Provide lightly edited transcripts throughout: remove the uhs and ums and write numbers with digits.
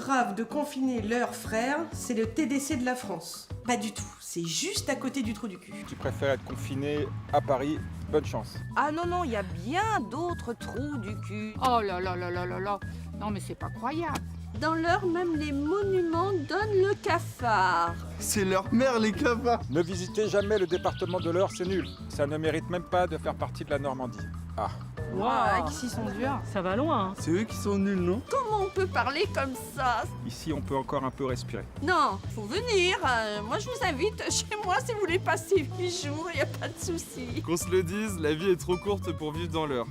grave de confiner l'Eure, frère, c'est le TDC de la France. Pas du tout, c'est juste à côté du trou du cul. Tu préfères être confiné à Paris, bonne chance. Ah non, il y a bien d'autres trous du cul. Oh là là là là là là. Non mais c'est pas croyable. Dans l'Eure, même les monuments donnent le cafard. C'est leur mère, les cafards. Ne visitez jamais le département de l'Eure, c'est nul. Ça ne mérite même pas de faire partie de la Normandie. Ah. Waouh, qu'ils sont durs. Ça va loin. C'est eux qui sont nuls, non? Comment on peut parler comme ça? Ici, on peut encore un peu respirer. Non, faut venir. Moi, je vous invite chez moi si vous voulez passer 8 jours, y a pas de souci. Qu'on se le dise, la vie est trop courte pour vivre dans l'Eure.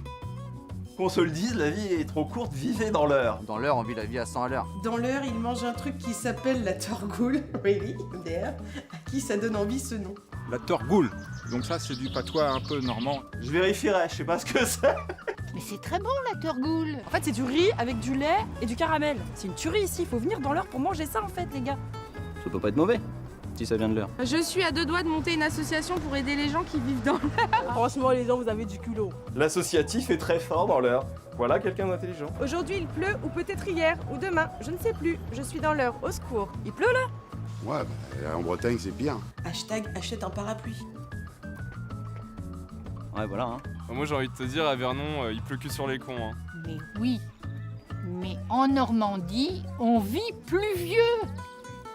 Qu'on se le dise, la vie est trop courte, vivez dans l'Eure. Dans l'Eure, on vit la vie à 100 à l'heure. Dans l'Eure, ils mangent un truc qui s'appelle la torgoule, really, there, à qui ça donne envie ce nom. La torgoule. Donc ça, c'est du patois un peu normand. Je vérifierai, je sais pas ce que c'est. Mais c'est très bon la torgoule. En fait, c'est du riz avec du lait et du caramel. C'est une tuerie ici, faut venir dans l'Eure pour manger ça en fait, les gars. Ça peut pas être mauvais, si ça vient de l'Eure. Je suis à 2 doigts de monter une association pour aider les gens qui vivent dans l'Eure. Franchement, les gens, vous avez du culot. L'associatif est très fort dans l'Eure. Voilà quelqu'un d'intelligent. Aujourd'hui il pleut, ou peut-être hier, ou demain, je ne sais plus. Je suis dans l'Eure, au secours. Il pleut là? Ouais, en Bretagne, c'est bien. Hashtag achète un parapluie. Ouais, voilà. Hein. Moi, j'ai envie de te dire, à Vernon, il pleut que sur les cons. Hein. Mais oui. Mais en Normandie, on vit pluvieux.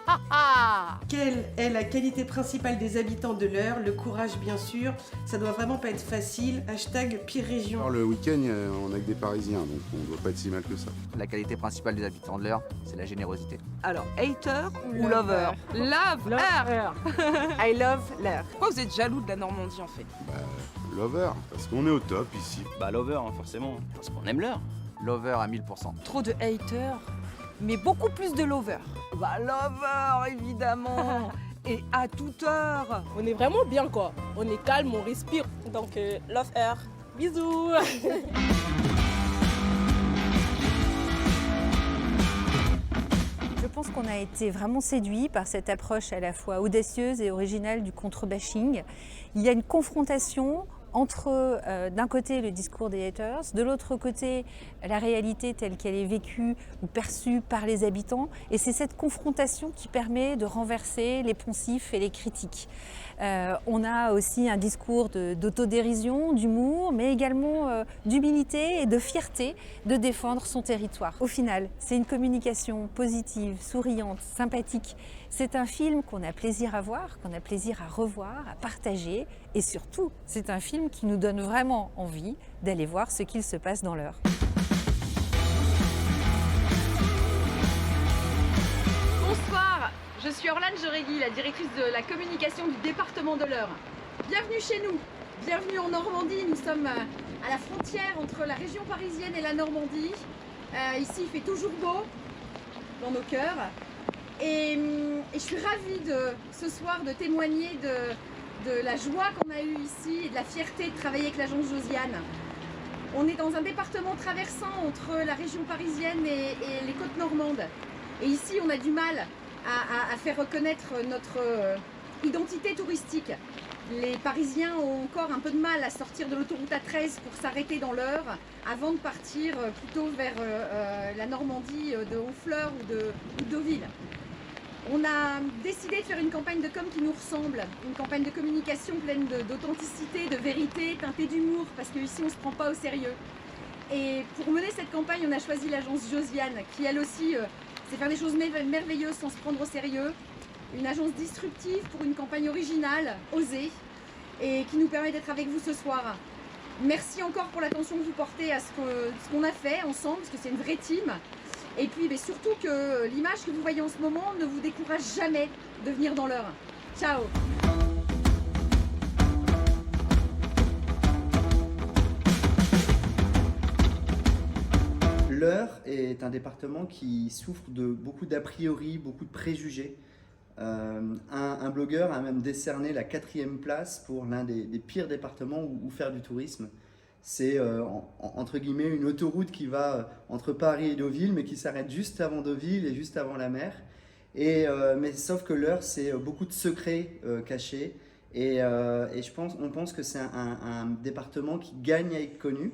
Ha ha. Quelle est la qualité principale des habitants de l'Eure? Le courage, bien sûr. Ça doit vraiment pas être facile. Hashtag pire région. Alors, le week-end, on a que des Parisiens, donc on doit pas être si mal que ça. La qualité principale des habitants de l'Eure, c'est la générosité. Alors, hater ou lover? Love, Eure. I love l'Eure. Pourquoi vous êtes jaloux de la Normandie en fait? Bah, lover, parce qu'on est au top ici. Bah, lover, hein, forcément. Parce qu'on aime l'Eure. Lover à 1000%. Trop de haters, mais beaucoup plus de lovers. Bah lover, évidemment. Et à toute heure. On est vraiment bien quoi. On est calme, on respire. Donc, love Eure. Bisous. Je pense qu'on a été vraiment séduit par cette approche à la fois audacieuse et originale du contre-bashing. Il y a une confrontation entre, d'un côté, le discours des haters, de l'autre côté, la réalité telle qu'elle est vécue ou perçue par les habitants. Et c'est cette confrontation qui permet de renverser les poncifs et les critiques. On a aussi un discours d'autodérision, d'humour, mais également d'humilité et de fierté de défendre son territoire. Au final, c'est une communication positive, souriante, sympathique. C'est un film qu'on a plaisir à voir, qu'on a plaisir à revoir, à partager. Et surtout, c'est un film qui nous donne vraiment envie d'aller voir ce qu'il se passe dans l'Eure. Bonsoir, je suis Orlane Joregui, la directrice de la communication du département de l'Eure. Bienvenue chez nous, bienvenue en Normandie. Nous sommes à la frontière entre la région parisienne et la Normandie. Ici, il fait toujours beau dans nos cœurs. Et je suis ravie ce soir de témoigner de la joie qu'on a eue ici et de la fierté de travailler avec l'agence Josiane. On est dans un département traversant entre la région parisienne et les côtes normandes. Et ici, on a du mal à faire reconnaître notre identité touristique. Les Parisiens ont encore un peu de mal à sortir de l'autoroute A13 pour s'arrêter dans l'Eure avant de partir plutôt vers la Normandie de Honfleur ou de Deauville. On a décidé de faire une campagne de com qui nous ressemble, une campagne de communication pleine d'authenticité, de vérité, teintée d'humour, parce qu'ici on ne se prend pas au sérieux. Et pour mener cette campagne, on a choisi l'agence Josiane, qui elle aussi sait faire des choses merveilleuses sans se prendre au sérieux. Une agence disruptive pour une campagne originale, osée, et qui nous permet d'être avec vous ce soir. Merci encore pour l'attention que vous portez à ce qu'on a fait ensemble, parce que c'est une vraie team. Et puis mais surtout que l'image que vous voyez en ce moment ne vous décourage jamais de venir dans l'Eure. Ciao! L'Eure est un département qui souffre de beaucoup d'a priori, beaucoup de préjugés. Un blogueur a même décerné la 4e place pour l'un des pires départements où faire du tourisme. C'est entre guillemets une autoroute qui va entre Paris et Deauville, mais qui s'arrête juste avant Deauville et juste avant la mer. Mais sauf que l'Eure, c'est beaucoup de secrets cachés. On pense que c'est un département qui gagne à être connu.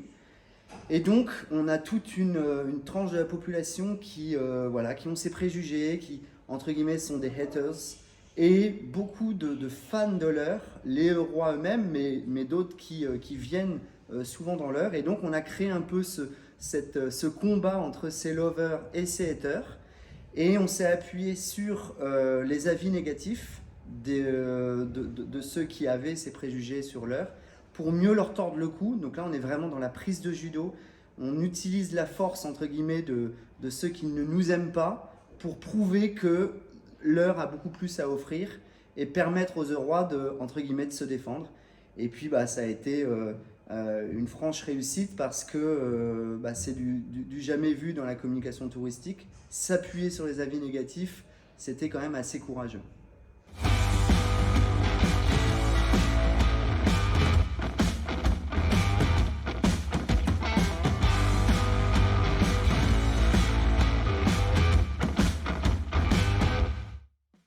Et donc, on a toute une tranche de la population qui ont ces préjugés, qui, entre guillemets, sont des haters, et beaucoup de fans de l'heure, les rois eux-mêmes, mais d'autres qui viennent souvent dans l'heure. Et donc, on a créé un peu ce combat entre ces lovers et ces haters. Et on s'est appuyé sur les avis négatifs de ceux qui avaient ces préjugés sur l'heure pour mieux leur tordre le cou. Donc là, on est vraiment dans la prise de judo. On utilise la force, entre guillemets, de ceux qui ne nous aiment pas pour prouver que l'heure a beaucoup plus à offrir et permettre aux rois de, entre guillemets, de se défendre. Et puis, ça a été une franche réussite parce que c'est du jamais vu dans la communication touristique. S'appuyer sur les avis négatifs, c'était quand même assez courageux.